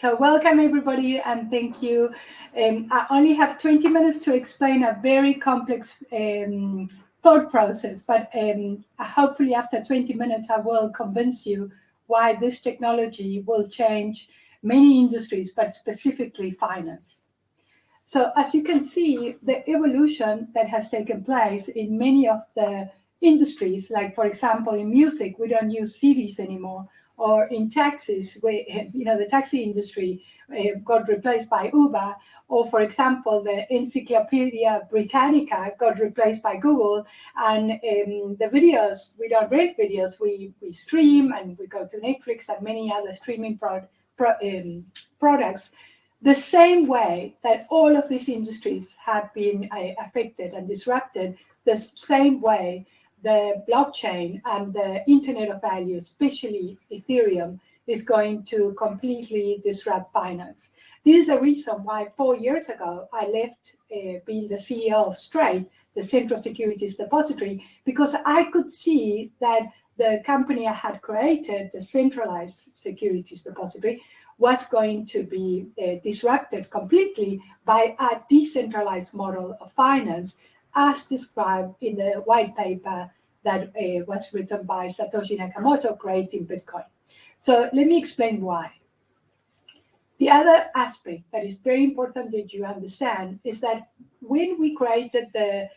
So welcome everybody and thank you. I only have 20 minutes to explain a very complex thought process, but hopefully after 20 minutes I will convince you why this technology will change many industries, but specifically finance. So as you can see, the evolution that has taken place in many of the industries, like for example, in music, we don't use CDs anymore, or in taxis, the taxi industry got replaced by Uber, or for example, the Encyclopedia Britannica got replaced by Google, and the videos, we don't rent videos, we stream, and we go to Netflix and many other streaming products. The same way that all of these industries have been affected and disrupted, the same way the blockchain and the Internet of Value, especially Ethereum, is going to completely disrupt finance. This is the reason why 4 years ago I left being the CEO of Straight, the Central Securities Depository, because I could see that the company I had created, the Centralized Securities Depository, was going to be disrupted completely by a decentralized model of finance, as described in the white paper that was written by Satoshi Nakamoto, Creating Bitcoin. So let me explain why. The other aspect that is very important that you understand is that when we created the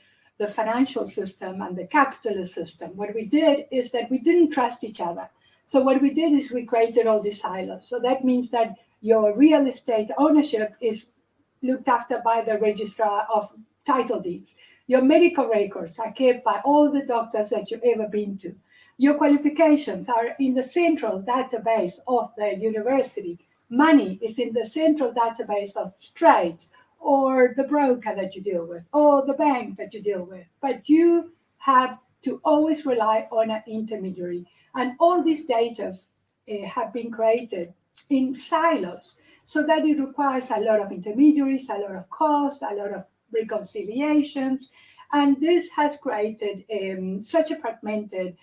financial system and the capitalist system, what we did is that we didn't trust each other. So what we did is we created all these silos. So that means that your real estate ownership is looked after by the registrar of title deeds. Your medical records are kept by all the doctors that you've ever been to. Your qualifications are in the central database of the university. Money is in the central database of Straight, or the broker that you deal with, or the bank that you deal with. But you have to always rely on an intermediary. And all these data have been created in silos, so that it requires a lot of intermediaries, a lot of cost, a lot of reconciliations. And this has created such a fragmented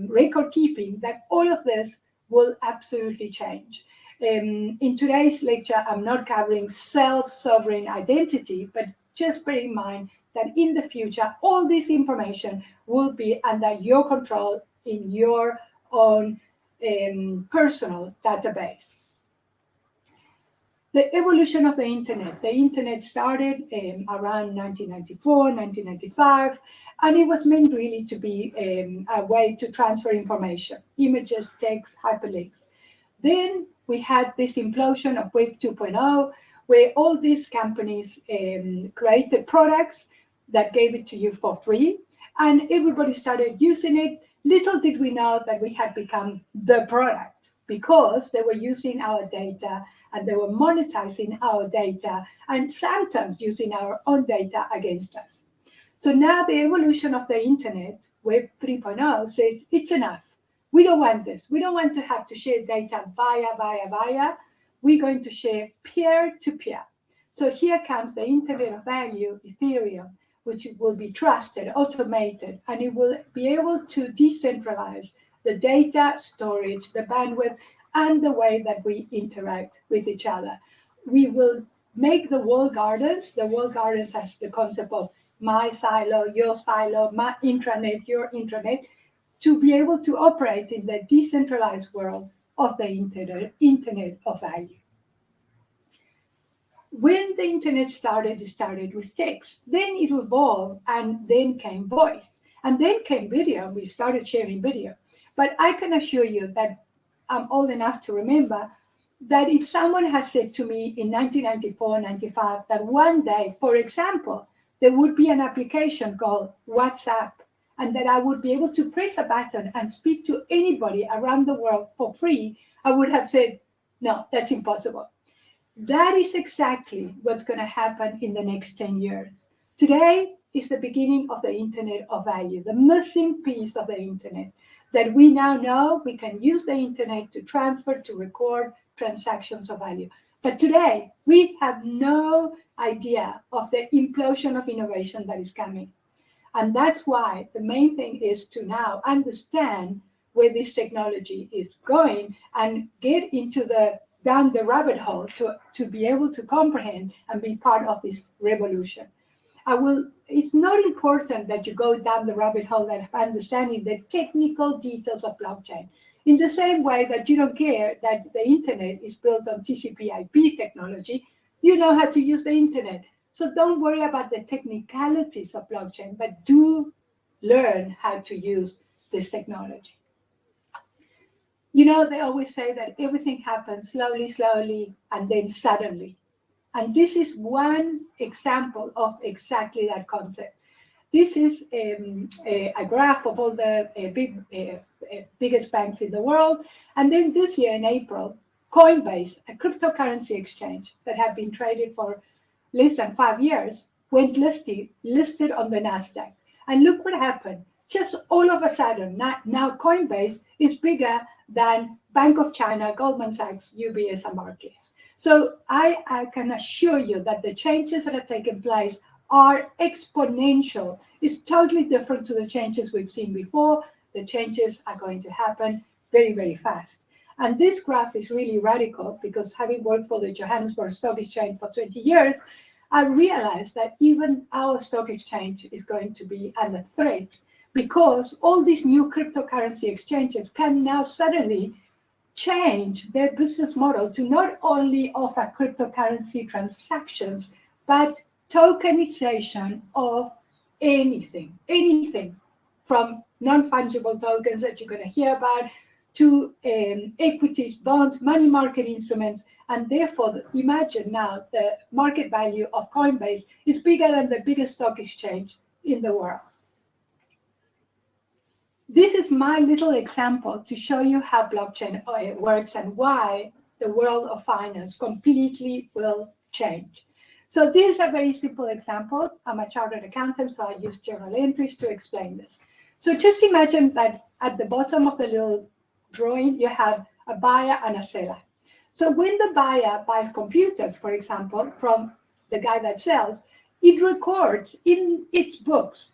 record keeping that all of this will absolutely change. In today's lecture, I'm not covering self-sovereign identity, but just bear in mind that in the future, all this information will be under your control in your own personal database. The evolution of the internet. The internet started around 1994, 1995, and it was meant really to be a way to transfer information, images, text, hyperlinks. Then we had this implosion of Web 2.0, where all these companies created products that gave it to you for free, and everybody started using it. Little did we know that we had become the product, because they were using our data and they were monetizing our data and sometimes using our own data against us. So now the evolution of the internet, Web 3.0, says it's enough. We don't want this. We don't want to have to share data via. We're going to share peer-to-peer. So here comes the Internet of Value, Ethereum, which will be trusted, automated, and it will be able to decentralize the data storage, the bandwidth, and the way that we interact with each other. We will make the walled gardens. The walled gardens has the concept of my silo, my intranet, your intranet, to be able to operate in the decentralized world of the Internet of Value. When the internet started, it started with text. Then it evolved, and then came voice. And then came video. We started sharing video. But I can assure you that I'm old enough to remember that if someone has said to me in 1994, 95, that one day, for example, there would be an application called WhatsApp, and that I would be able to press a button and speak to anybody around the world for free, I would have said, no, that's impossible. That is exactly what's going to happen in the next 10 years. Today is the beginning of the Internet of Value, the missing piece of the Internet, that we now know we can use the Internet to transfer, to record transactions of value. But today, we have no idea of the implosion of innovation that is coming. And that's why the main thing is to now understand where this technology is going and get into the down the rabbit hole to be able to comprehend and be part of this revolution. It's not important that you go down the rabbit hole of understanding the technical details of blockchain. In the same way that you don't care that the internet is built on TCP/IP technology, you know how to use the internet. So don't worry about the technicalities of blockchain, but do learn how to use this technology. You know, they always say that everything happens slowly, and then suddenly. And this is one example of exactly that concept. This is a graph of all the biggest banks in the world. And then this year in April, Coinbase, a cryptocurrency exchange that had been traded for less than 5 years, went listed on the NASDAQ. And look what happened. Just all of a sudden, now Coinbase is bigger than Bank of China, Goldman Sachs, UBS, and Barclays. So I can assure you that the changes that are taking place are exponential. It's totally different to the changes we've seen before. The changes are going to happen very, very fast. And this graph is really radical because having worked for the Johannesburg Stock Exchange for 20 years, I realized that even our stock exchange is going to be under threat because all these new cryptocurrency exchanges can now suddenly change their business model to not only offer cryptocurrency transactions, but tokenization of anything from non-fungible tokens that you're going to hear about to equities, bonds, money market instruments. And therefore, imagine now the market value of Coinbase is bigger than the biggest stock exchange in the world. This is my little example to show you how blockchain works and why the world of finance completely will change. So this is a very simple example. I'm a chartered accountant, so I use journal entries to explain this. So just imagine that at the bottom of the little drawing, you have a buyer and a seller. So when the buyer buys computers, for example, from the guy that sells, it records in its books,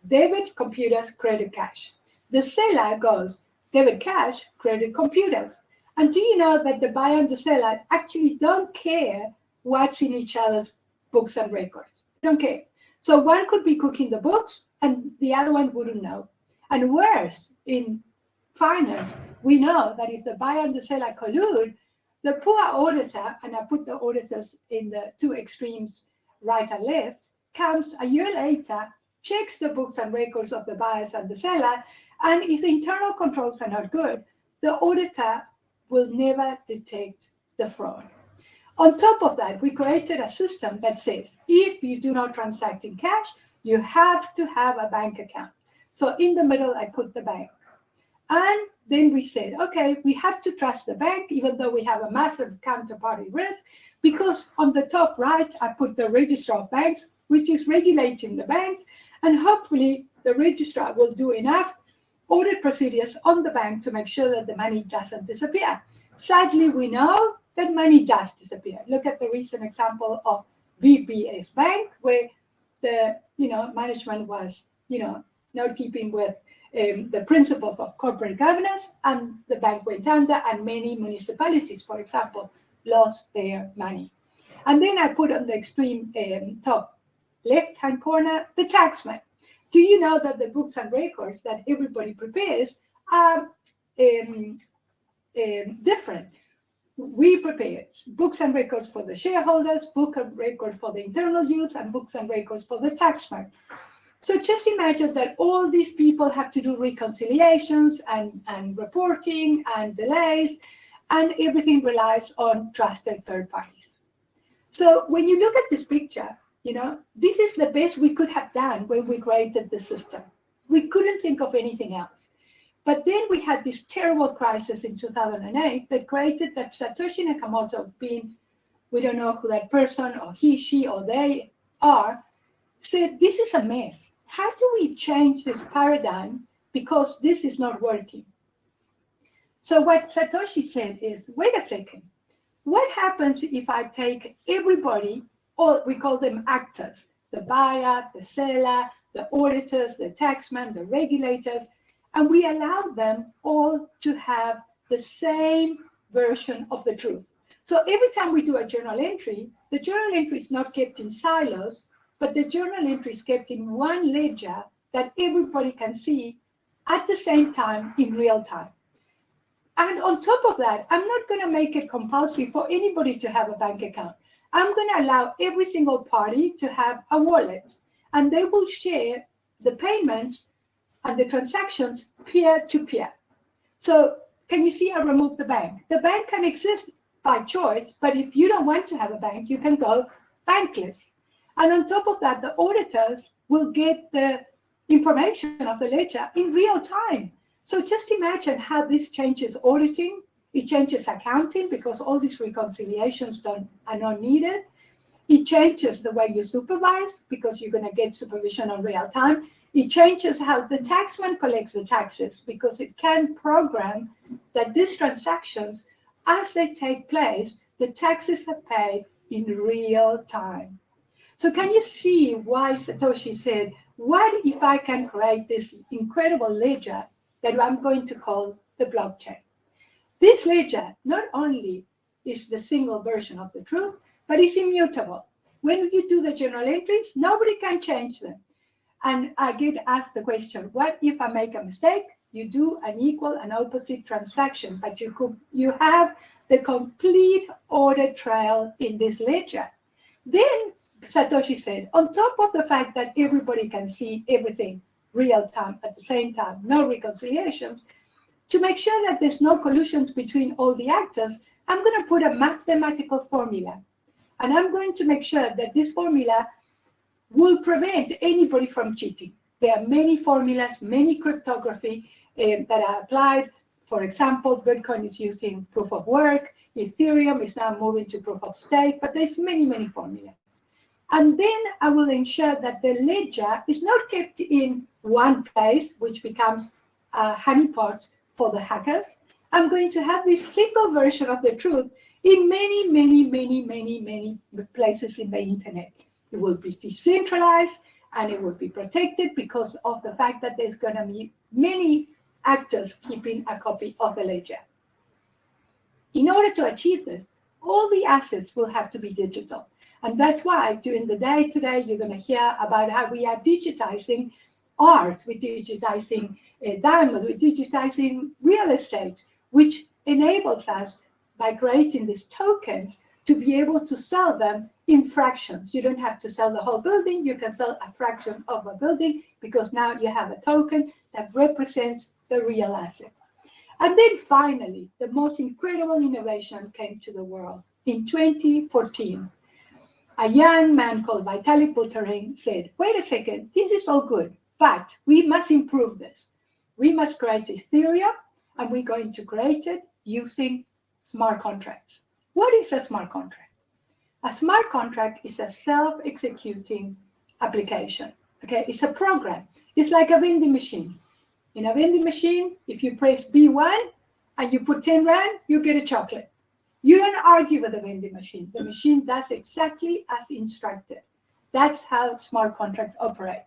debit computers, credit cash. The seller goes, debit cash, credit computers. And do you know that the buyer and the seller actually don't care what's in each other's books and records? They don't care. So one could be cooking the books and the other one wouldn't know. And worse, in finance, we know that if the buyer and the seller collude, the poor auditor, and I put the auditors in the two extremes, right and left, comes a year later, checks the books and records of the buyers and the seller, and if the internal controls are not good, the auditor will never detect the fraud. On top of that, we created a system that says, if you do not transact in cash, you have to have a bank account. So in the middle, I put the bank. And then we said, okay, we have to trust the bank, even though we have a massive counterparty risk, because on the top right, I put the registrar of banks, which is regulating the bank, and hopefully the registrar will do enough audit procedures on the bank to make sure that the money doesn't disappear. Sadly, we know that money does disappear. Look at the recent example of VBS Bank, where the management was not keeping with the principles of corporate governance, and the bank went under, and many municipalities, for example, lost their money. And then I put on the extreme top left-hand corner the taxman. Do you know that the books and records that everybody prepares are different? We prepare books and records for the shareholders, book and records for the internal use, and books and records for the taxman. So just imagine that all these people have to do reconciliations and reporting and delays, and everything relies on trusted third parties. So when you look at this picture, this is the best we could have done when we created the system. We couldn't think of anything else. But then we had this terrible crisis in 2008 that created that Satoshi Nakamoto, being, we don't know who that person or he, she, or they are, said, this is a mess. How do we change this paradigm because this is not working? So what Satoshi said is, wait a second, what happens if I take everybody, or we call them actors, the buyer, the seller, the auditors, the taxman, the regulators, and we allow them all to have the same version of the truth. So every time we do a journal entry, the journal entry is not kept in silos, but the journal entry is kept in one ledger that everybody can see at the same time in real time. And on top of that, I'm not going to make it compulsory for anybody to have a bank account. I'm going to allow every single party to have a wallet, and they will share the payments and the transactions peer-to-peer. So can you see I removed the bank? The bank can exist by choice, but if you don't want to have a bank, you can go bankless. And on top of that, the auditors will get the information of the ledger in real time. So just imagine how this changes auditing. It changes accounting because all these reconciliations are not needed. It changes the way you supervise because you're going to get supervision on real time. It changes how the taxman collects the taxes because it can program that these transactions, as they take place, the taxes are paid in real time. So can you see why Satoshi said, what if I can create this incredible ledger that I'm going to call the blockchain? This ledger not only is the single version of the truth, but it's immutable. When you do the journal entries, nobody can change them. And I get asked the question, what if I make a mistake? You do an equal and opposite transaction, but you have the complete audit trail in this ledger. Then Satoshi said, on top of the fact that everybody can see everything real time at the same time, no reconciliations, to make sure that there's no collusions between all the actors, I'm going to put a mathematical formula. And I'm going to make sure that this formula will prevent anybody from cheating. There are many formulas, many cryptography that are applied. For example, Bitcoin is using proof of work. Ethereum is now moving to proof of stake, but there's many, many formulas. And then I will ensure that the ledger is not kept in one place, which becomes a honeypot for the hackers. I'm going to have this single version of the truth in many, many, many, many, many places in the internet. It will be decentralized and it will be protected because of the fact that there's going to be many actors keeping a copy of the ledger. In order to achieve this, all the assets will have to be digital. And that's why during the day today, you're going to hear about how we are digitizing art, we're digitizing diamonds, we're digitizing real estate, which enables us, by creating these tokens, to be able to sell them in fractions. You don't have to sell the whole building, you can sell a fraction of a building because now you have a token that represents the real asset. And then finally, the most incredible innovation came to the world. In 2014, a young man called Vitalik Buterin said, wait a second, this is all good, but we must improve this. We must create Ethereum, and we're going to create it using smart contracts. What is a smart contract? A smart contract is a self-executing application. Okay, it's a program. It's like a vending machine. In a vending machine, if you press B1 and you put 10 Rand, you get a chocolate. You don't argue with the vending machine. The machine does exactly as instructed. That's how smart contracts operate.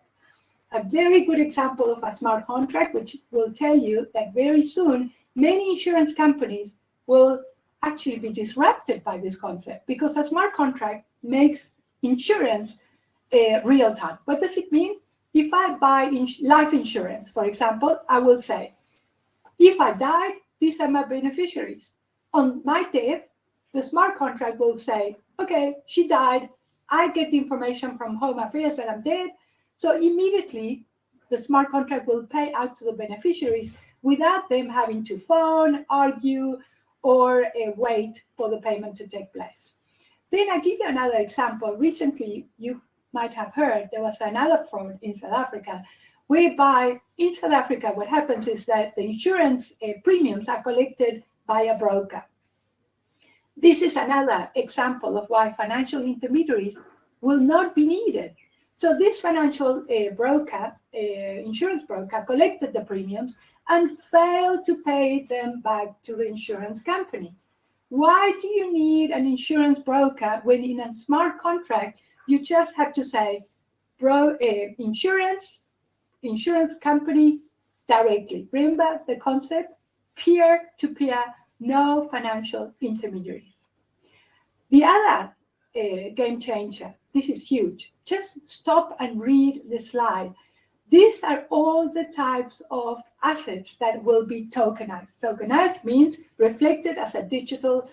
A very good example of a smart contract, which will tell you that very soon, many insurance companies will actually be disrupted by this concept because a smart contract makes insurance real time. What does it mean? If I buy life insurance, for example, I will say, if I died, these are my beneficiaries. On my death, the smart contract will say, okay, she died. I get the information from Home Affairs that I'm dead. So immediately, the smart contract will pay out to the beneficiaries without them having to phone, argue, or wait for the payment to take place. Then I give you another example. Recently, you might have heard there was another fraud in South Africa, whereby in South Africa, what happens is that the insurance premiums are collected by a broker. This is another example of why financial intermediaries will not be needed. So this financial broker, insurance broker, collected the premiums and failed to pay them back to the insurance company. Why do you need an insurance broker when in a smart contract, you just have to say, insurance company directly. Remember the concept? Peer-to-peer, no financial intermediaries. The other game changer, this is huge. Just stop and read the slide. These are all the types of assets that will be tokenized. Tokenized means reflected as a digital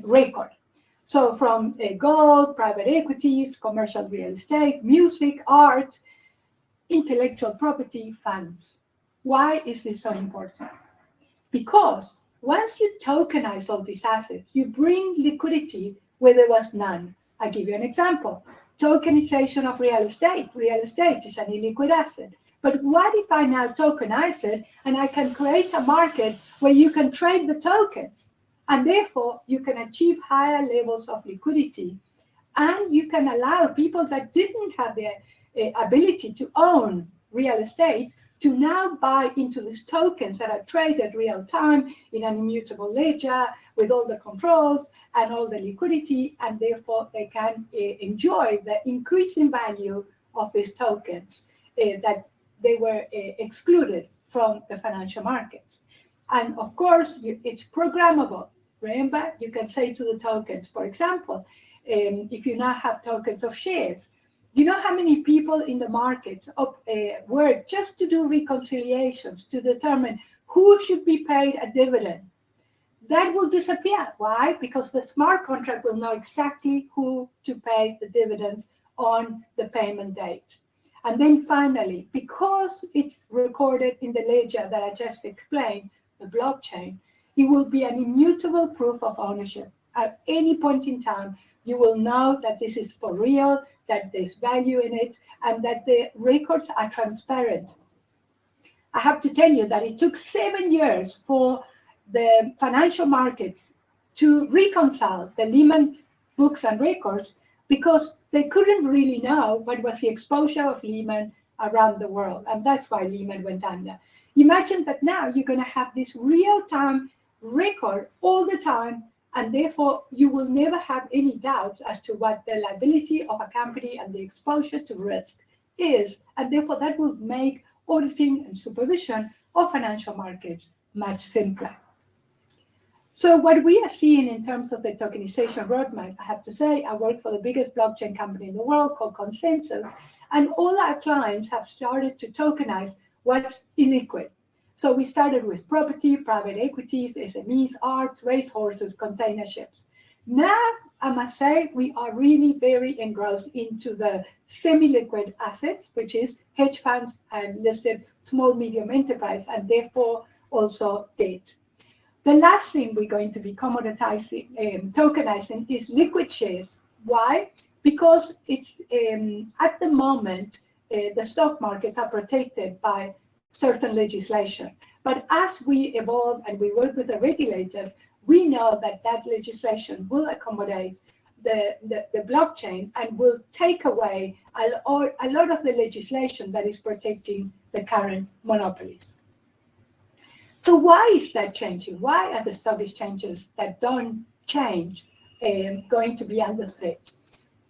record. So from gold, private equities, commercial real estate, music, art, intellectual property, funds. Why is this so important? Because once you tokenize all these assets, you bring liquidity where there was none. I'll give you an example. Tokenization of real estate. Real estate is an illiquid asset. But what if I now tokenize it and I can create a market where you can trade the tokens, and therefore you can achieve higher levels of liquidity, and you can allow people that didn't have the ability to own real estate to now buy into these tokens that are traded real time in an immutable ledger with all the controls and all the liquidity, and therefore they can enjoy the increasing value of these tokens that they were excluded from the financial markets. And of course, it's programmable. Remember, you can say to the tokens, for example, if you now have tokens of shares, you know how many people in the markets work just to do reconciliations to determine who should be paid a dividend? That will disappear. Why? Because the smart contract will know exactly who to pay the dividends on the payment date. And then finally, because it's recorded in the ledger that I just explained, the blockchain, it will be an immutable proof of ownership. At any point in time, you will know that this is for real, that there's value in it, and that the records are transparent. I have to tell you that it took 7 years for the financial markets to reconcile the Lehman books and records, because they couldn't really know what was the exposure of Lehman around the world. And that's why Lehman went under. Imagine that now you're going to have this real-time record all the time, and therefore you will never have any doubts as to what the liability of a company and the exposure to risk is. And therefore that will make auditing and supervision of financial markets much simpler. So what we are seeing in terms of the tokenization roadmap, I have to say, I work for the biggest blockchain company in the world called Consensus, and all our clients have started to tokenize what's illiquid. So we started with property, private equities, SMEs, art, racehorses, container ships. Now, I must say, we are really very engrossed into the semi-liquid assets, which is hedge funds and listed small, medium enterprise, and therefore also debt. The last thing we're going to be commoditizing, tokenizing is liquid shares. Why? Because it's at the moment, the stock markets are protected by certain legislation. But as we evolve and we work with the regulators, we know that that legislation will accommodate the blockchain and will take away a lot of the legislation that is protecting the current monopolies. So why is that changing? Why are the stock exchanges that don't change going to be under threat?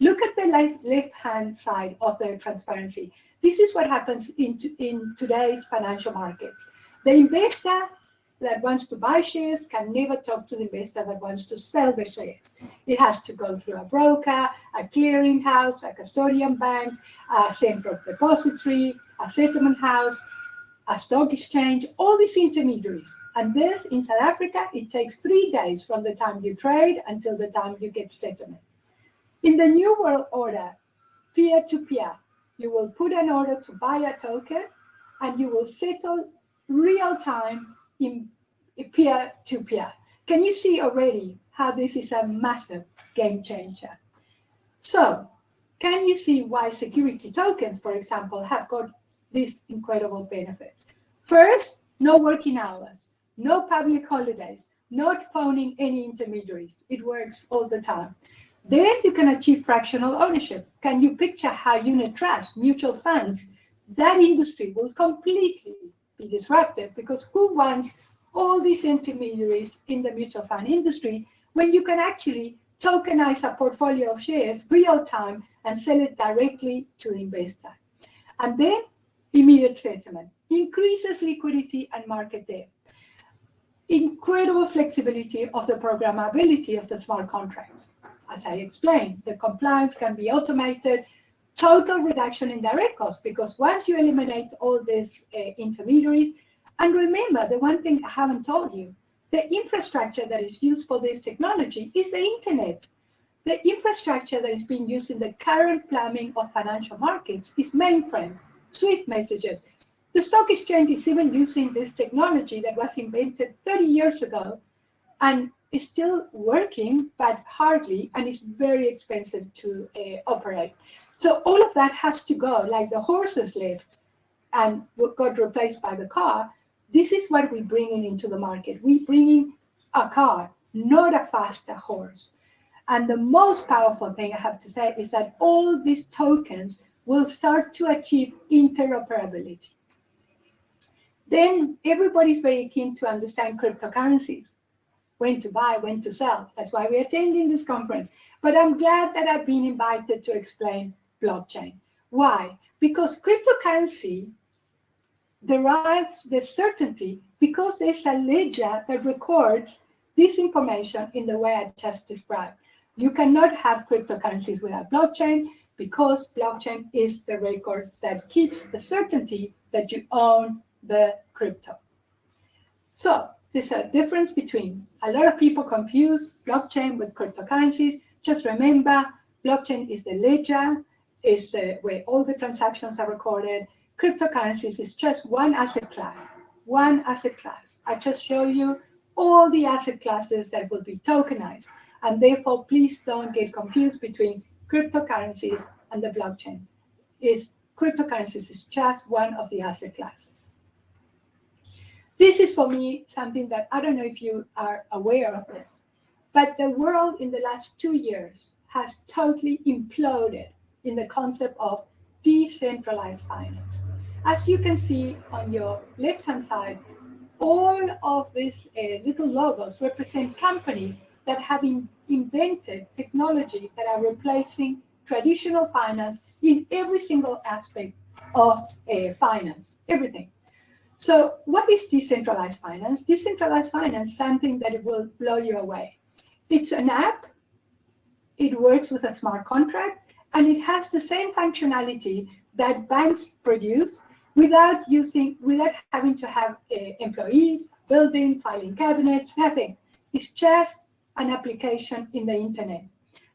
Look at the left-hand side of the transparency. This is what happens in today's financial markets. The investor that wants to buy shares can never talk to the investor that wants to sell the shares. It has to go through a broker, a clearinghouse, a custodian bank, a central depository, a settlement house, a stock exchange, all these intermediaries. And this, in South Africa, it takes 3 days from the time you trade until the time you get settlement. In the New World Order, peer-to-peer, you will put an order to buy a token, and you will settle real-time in peer-to-peer. Can you see already how this is a massive game changer? So, can you see why security tokens, for example, have got this incredible benefit? First, no working hours, no public holidays, not phoning any intermediaries. It works all the time. Then you can achieve fractional ownership. Can you picture how unit trusts, mutual funds, that industry will completely be disrupted, because who wants all these intermediaries in the mutual fund industry when you can actually tokenize a portfolio of shares real time and sell it directly to the investor? And then immediate settlement increases liquidity and market depth. Incredible flexibility of the programmability of the smart contracts. as I explained, the compliance can be automated, total reduction in direct costs, because once you eliminate all these intermediaries, and remember, the one thing I haven't told you, the infrastructure that is used for this technology is the internet. The infrastructure that is being used in the current plumbing of financial markets is mainframes, Swift messages. The stock exchange is even using this technology that was invented 30 years ago and is still working, but hardly, and it's very expensive to operate. So all of that has to go, like the horses lift and got replaced by the car. This is what we're bringing into the market. We're bringing a car, not a faster horse. And the most powerful thing I have to say is that all these tokens will start to achieve interoperability. Then everybody's very keen to understand cryptocurrencies, when to buy, when to sell. That's why we're attending this conference. But I'm glad that I've been invited to explain blockchain. Why? Because cryptocurrency derives the certainty because there's a ledger that records this information in the way I just described. You cannot have cryptocurrencies without blockchain because blockchain is the record that keeps the certainty that you own the crypto. So there's a difference between, a lot of people confuse blockchain with cryptocurrencies. Just remember, blockchain is the ledger, is the where all the transactions are recorded. Cryptocurrencies is just one asset class, one asset class. I just show you all the asset classes that will be tokenized. And therefore, please don't get confused between cryptocurrencies and the blockchain. Cryptocurrencies is just one of the asset classes. This is, for me, something that I don't know if you are aware of this, but the world in the last 2 years has totally imploded in the concept of decentralized finance. As you can see on your left-hand side, all of these little logos represent companies that have invented technology that are replacing traditional finance in every single aspect of finance, everything. So what is decentralized finance? Decentralized finance is something that will blow you away. It's an app, it works with a smart contract, and it has the same functionality that banks produce without having to have employees, building, filing cabinets, nothing. It's just an application in the internet.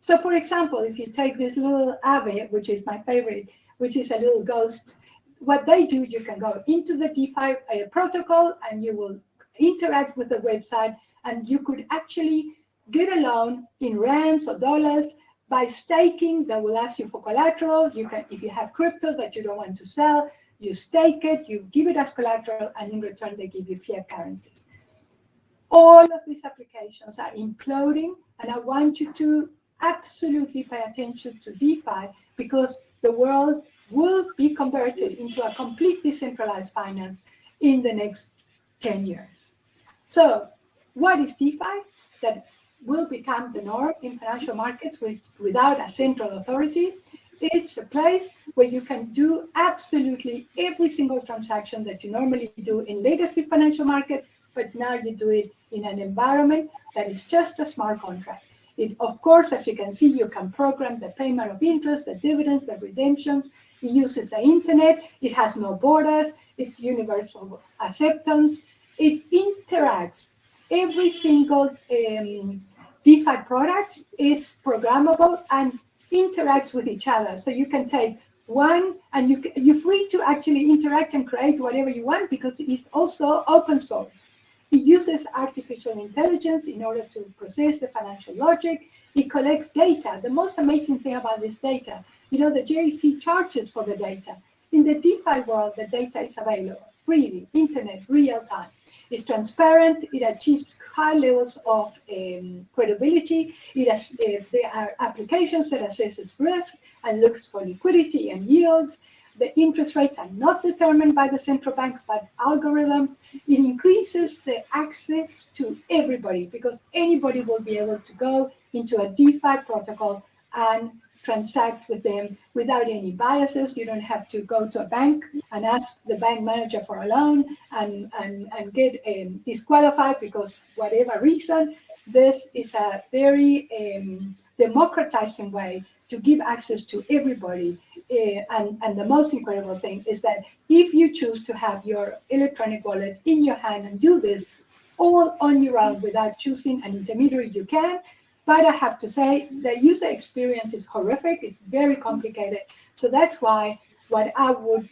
So for example, if you take this little Aave, which is my favorite, which is a little ghost, what they do, you can go into the DeFi protocol and you will interact with the website, and you could actually get a loan in rands or dollars by staking. They will ask you for collateral. You can, if you have crypto that you don't want to sell, you stake it, you give it as collateral, and in return they give you fiat currencies. All of these applications are imploding, and I want you to absolutely pay attention to DeFi, because the world will be converted into a complete decentralized finance in the next 10 years. So what is DeFi? That will become the norm in financial markets without a central authority. It's a place where you can do absolutely every single transaction that you normally do in legacy financial markets, but now you do it in an environment that is just a smart contract. It, of course, as you can see, you can program the payment of interest, the dividends, the redemptions. It uses the internet. It has no borders. It's universal acceptance. It interacts. Every single DeFi product is programmable and interacts with each other. So you can take one, and you're free to actually interact and create whatever you want, because it's also open source. It uses artificial intelligence in order to process the financial logic. It collects data. The most amazing thing about this data, the JSC charges for the data. In the DeFi world, the data is available freely, internet, real time. It's transparent. It achieves high levels of credibility. There are applications that assesses risk and looks for liquidity and yields. The interest rates are not determined by the central bank, but algorithms. It increases the access to everybody, because anybody will be able to go into a DeFi protocol and transact with them without any biases. You don't have to go to a bank and ask the bank manager for a loan and get disqualified because whatever reason. this is a very democratizing way to give access to everybody. And the most incredible thing is that if you choose to have your electronic wallet in your hand and do this all on your own without choosing an intermediary, you can. But I have to say the user experience is horrific. It's very complicated. So that's why what I would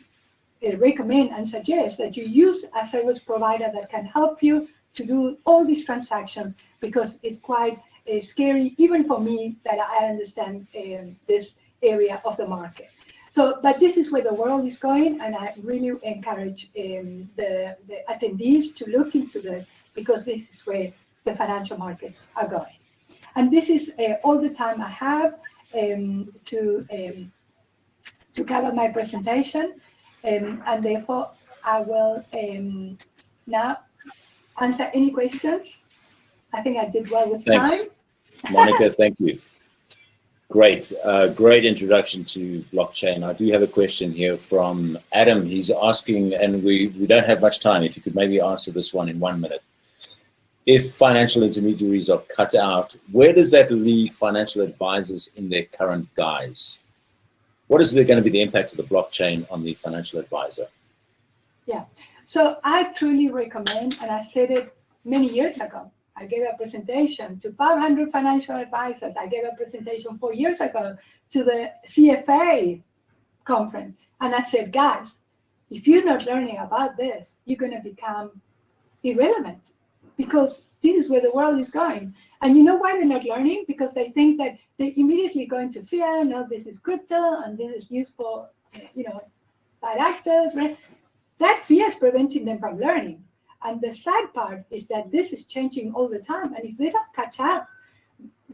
recommend and suggest that you use a service provider that can help you to do all these transactions, because it's quite scary, even for me, that I understand this area of the market. So, but this is where the world is going, and I really encourage the attendees to look into this, because this is where the financial markets are going. And this is all the time I have to cover my presentation, and therefore I will now answer any questions. I think I did well with Thanks, time. Monica, thank you. Great, great introduction to blockchain. I do have a question here from Adam. He's asking, and we don't have much time, if you could maybe answer this one in 1 minute. If financial intermediaries are cut out, where does that leave financial advisors in their current guise? What is going to be the impact of the blockchain on the financial advisor? Yeah, so I truly recommend, and I said it many years ago, I gave a presentation to 500 financial advisors. I gave a presentation 4 years ago to the CFA conference. And I said, guys, if you're not learning about this, you're going to become irrelevant, because this is where the world is going. And you know why they're not learning? Because they think that they're immediately going to fear, no, this is crypto and this is used for, bad actors, right? That fear is preventing them from learning. And the sad part is that this is changing all the time. And if they don't catch up,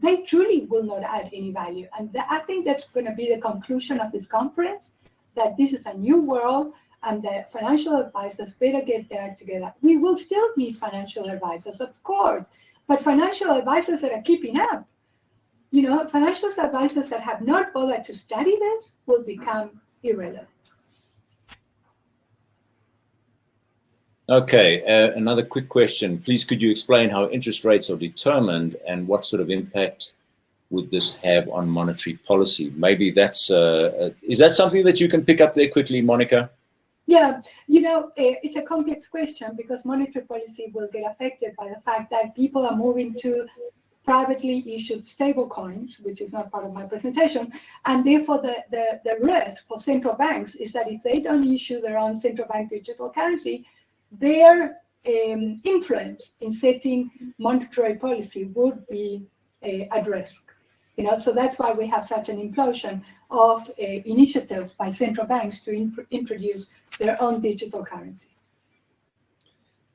they truly will not add any value. And I think that's going to be the conclusion of this conference, that this is a new world and the financial advisors better get there together. We will still need financial advisors, of course, but financial advisors that are keeping up. Financial advisors that have not bothered to study this will become irrelevant. Okay, another quick question. Please, could you explain how interest rates are determined and what sort of impact would this have on monetary policy? Maybe that's, is that something that you can pick up there quickly, Monica? Yeah, it's a complex question, because monetary policy will get affected by the fact that people are moving to privately issued stable coins, which is not part of my presentation. And therefore, the risk for central banks is that if they don't issue their own central bank digital currency, their influence in setting monetary policy would be at risk. So that's why we have such an implosion of initiatives by central banks to introduce their own digital currencies.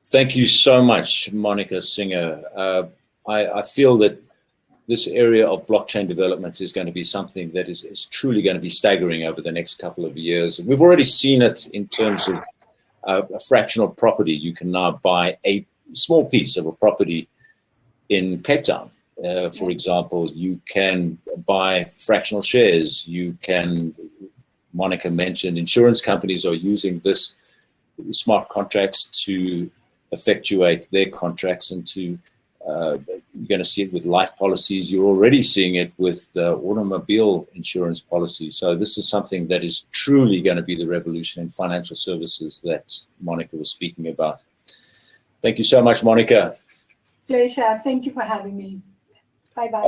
Thank you so much, Monica Singer. I feel that this area of blockchain development is going to be something that is truly going to be staggering over the next couple of years. We've already seen it in terms of a fractional property. You can now buy a small piece of a property in Cape Town. For example, you can buy fractional shares. You can, Monica mentioned, insurance companies are using this smart contracts to effectuate their contracts, and to you're going to see it with life policies. You're already seeing it with automobile insurance policies. So this is something that is truly going to be the revolution in financial services that Monica was speaking about. Thank you so much, Monica. Pleasure. Thank you for having me. Bye-bye.